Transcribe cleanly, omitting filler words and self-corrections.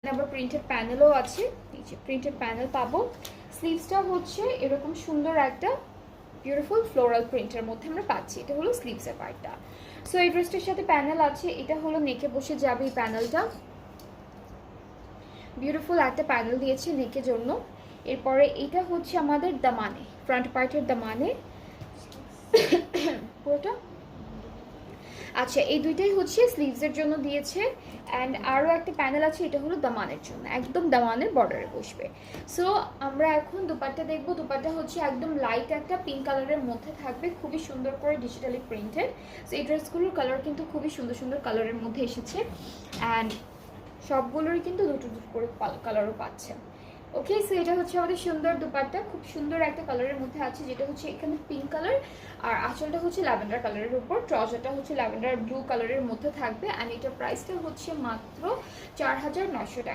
আবার প্রিন্টেড প্যানেলও আছে, এই যে প্রিন্টেড প্যানেল পাবো। স্লিভসটা হচ্ছে এরকম সুন্দর একটা বিউটিফুল ফ্লোরাল প্রিন্টের মধ্যে আমরা পাচ্ছি। এটা হলো স্লিভসের পার্টটা। সো এই ড্রেসটার সাথে প্যানেল আছে, এটা হলো নেকে বসে যাবে এই প্যানেলটা। বিউটিফুল একটা প্যানেল দিয়েছে নেকের জন্য। এরপরে এটা হচ্ছে আমাদের দামানে, ফ্রন্ট পার্টের দামানে পুরোটা। আচ্ছা, এই দুইটাই হচ্ছে স্লিভসের জন্য দিয়েছে। অ্যান্ড আরও একটা প্যানেল আছে, এটা হলো দামানের জন্য, একদম দামানের বর্ডারে বসবে। সো আমরা এখন দুপাট্টা দেখবো। দুপাট্টা হচ্ছে একদম লাইট একটা পিঙ্ক কালারের মধ্যে থাকবে, খুবই সুন্দর করে ডিজিটালি প্রিন্টেড। সো এই ড্রেসগুলোর কালার কিন্তু খুবই সুন্দর সুন্দর কালারের মধ্যে এসেছে। অ্যান্ড সবগুলোরই কিন্তু দুটো দুটো করে কালারও পাচ্ছে। ওকে, সো এটা হচ্ছে আমাদের সুন্দর দুপাট্টা, খুব সুন্দর একটা কালারের মধ্যে আছে, যেটা হচ্ছে এখানে পিঙ্ক কালার, আর আঁচলটা হচ্ছে ল্যাভেন্ডার কালারের উপর, ট্রাউজারটা হচ্ছে ল্যাভেন্ডার ব্লু কালারের মধ্যে থাকবে। অ্যান্ড এটার প্রাইসটা হচ্ছে মাত্র 4900 টাকা।